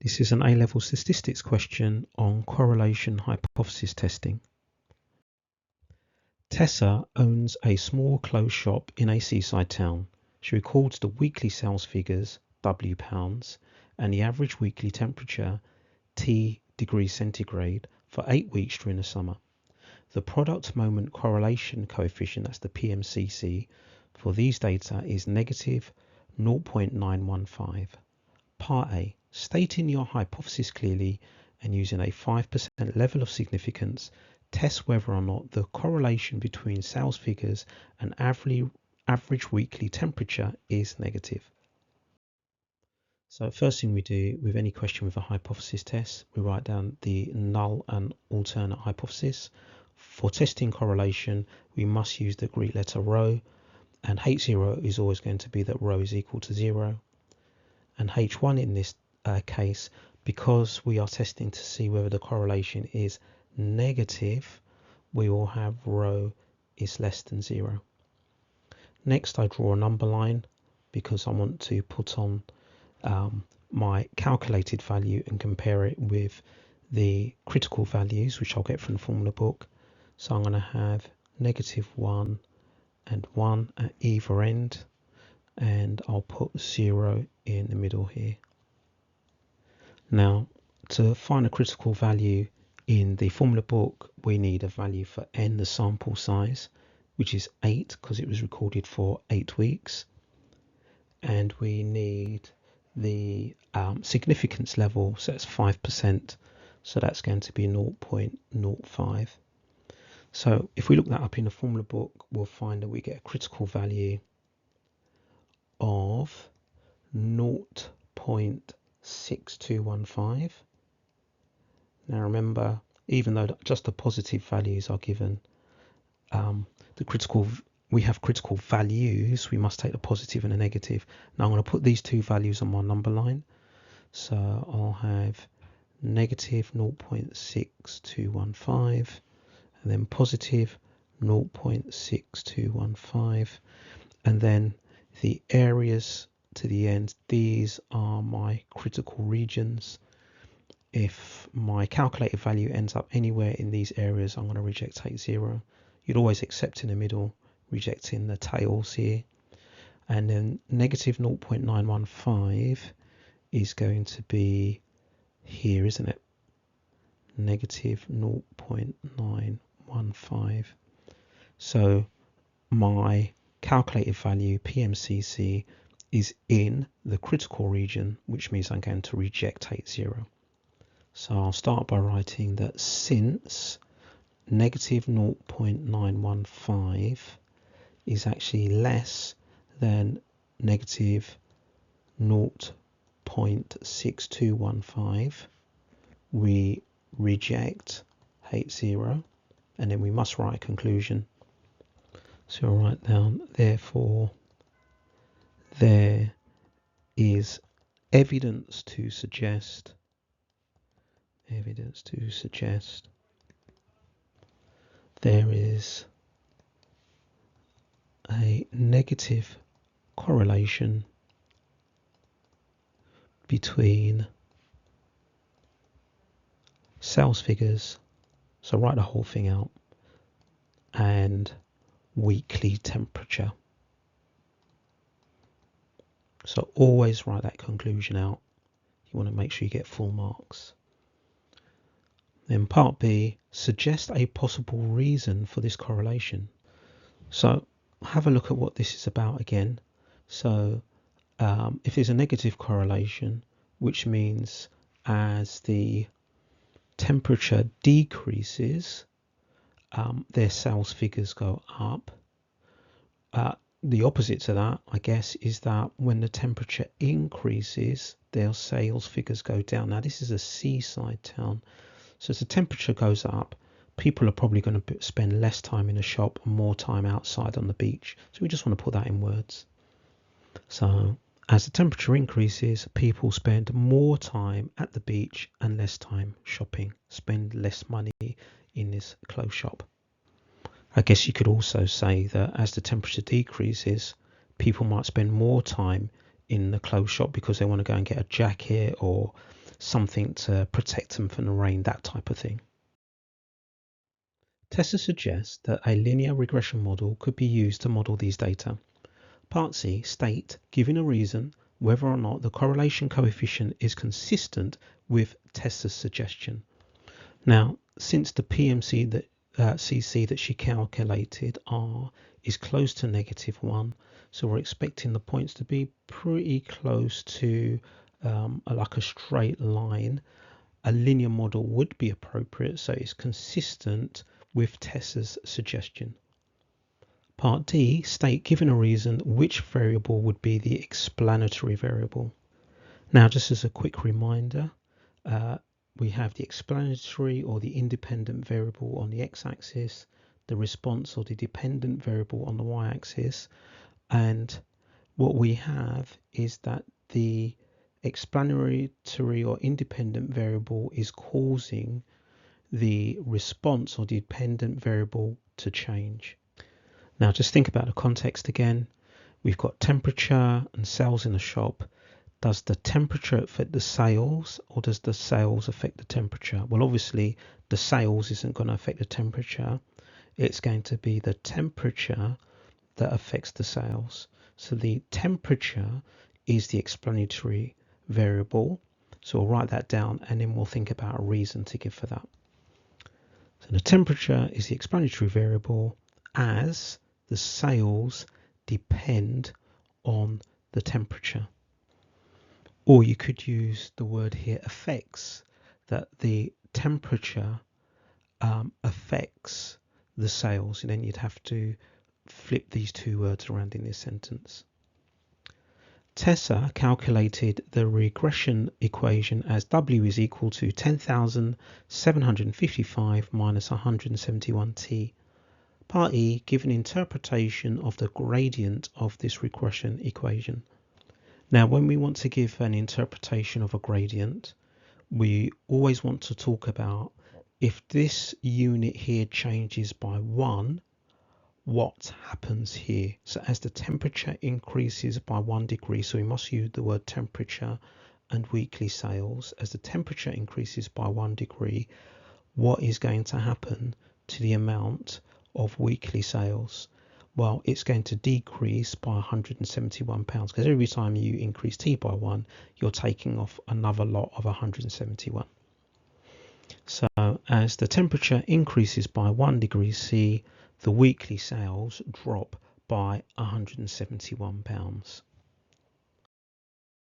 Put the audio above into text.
This is an A-level statistics question on correlation hypothesis testing. Tessa owns a small clothes shop in a seaside town. She records the weekly sales figures, W pounds, and the average weekly temperature, T degrees centigrade, for 8 weeks during the summer. The product moment correlation coefficient, that's the PMCC, for these data is negative 0.915. Part A. Stating your hypothesis clearly and using a 5% level of significance, test whether or not the correlation between sales figures and average weekly temperature is negative. So first thing we do with any question with a hypothesis test, we write down the null and alternate hypothesis. For testing correlation, we must use the Greek letter rho, and H0 is always going to be that rho is equal to 0. And H1 in this case, because we are testing to see whether the correlation is negative, we will have rho is less than 0. Next, I draw a number line because I want to put on my calculated value and compare it with the critical values, which I'll get from the formula book. So I'm going to have -1 and 1 at either end, and I'll put 0 in the middle here. Now, to find a critical value in the formula book, we need a value for n, the sample size, which is 8 because it was recorded for 8 weeks. And we need the significance level, so that's 5%, so that's going to be 0.05. So if we look that up in the formula book, we'll find that we get a critical value of 0.6215. Now remember, even though just the positive values are given, we have critical values, we must take the positive and the negative. Now I'm going to put these two values on my number line. So I'll have negative 0.6215 and then positive 0.6215, and then the areas to the end, these are my critical regions. If my calculated value ends up anywhere in these areas, I'm going to reject H0. You'd always accept in the middle, rejecting the tails here. And then negative 0.915 is going to be here, isn't it? Negative 0.915. So my calculated value, PMCC, is in the critical region, which means I'm going to reject H0. So I'll start by writing that since negative 0.915 is actually less than negative 0.6215, we reject H0, and then we must write a conclusion. So I'll write down, therefore, there is evidence to suggest there is a negative correlation between sales figures, so write the whole thing out, and weekly temperature. So always write that conclusion out. You want to make sure you get full marks. Then part B, suggest a possible reason for this correlation. So have a look at what this is about again. So if there's a negative correlation, which means as the temperature decreases, their sales figures go up. The opposite to that, I guess, is that when the temperature increases, their sales figures go down. Now, this is a seaside town, so as the temperature goes up, people are probably going to spend less time in a shop and more time outside on the beach. So we just want to put that in words. So as the temperature increases, people spend more time at the beach and less time shopping, spend less money in this clothes shop. I guess you could also say that as the temperature decreases, people might spend more time in the clothes shop because they want to go and get a jacket or something to protect them from the rain, that type of thing. Tessa suggests that a linear regression model could be used to model these data. Part C, state, given a reason, whether or not the correlation coefficient is consistent with Tessa's suggestion. Now, since the PMCC that she calculated R is close to -1, so we're expecting the points to be pretty close to like a straight line, a linear model would be appropriate, so it's consistent with Tessa's suggestion. Part D, state, given a reason, which variable would be the explanatory variable. Now, just as a quick reminder, we have the explanatory or the independent variable on the x-axis, the response or the dependent variable on the y-axis, and what we have is that the explanatory or independent variable is causing the response or dependent variable to change. Now just think about the context again. We've got temperature and sales in a shop. Does the temperature affect the sales, or does the sales affect the temperature? Well, obviously the sales isn't going to affect the temperature. It's going to be the temperature that affects the sales. So the temperature is the explanatory variable. So we'll write that down and then we'll think about a reason to give for that. So the temperature is the explanatory variable as the sales depend on the temperature. Or you could use the word here affects, that the temperature affects the sales, and then you'd have to flip these two words around in this sentence. Tessa calculated the regression equation as W is equal to 10,755 minus 171t. Part E, give an interpretation of the gradient of this regression equation. Now, when we want to give an interpretation of a gradient, we always want to talk about if this unit here changes by 1, what happens here? So as the temperature increases by 1 degree, so we must use the word temperature and weekly sales. As the temperature increases by 1 degree, what is going to happen to the amount of weekly sales? Well, it's going to decrease by 171 pounds, because every time you increase T by 1, you're taking off another lot of 171. So as the temperature increases by 1 degree C, the weekly sales drop by 171 pounds.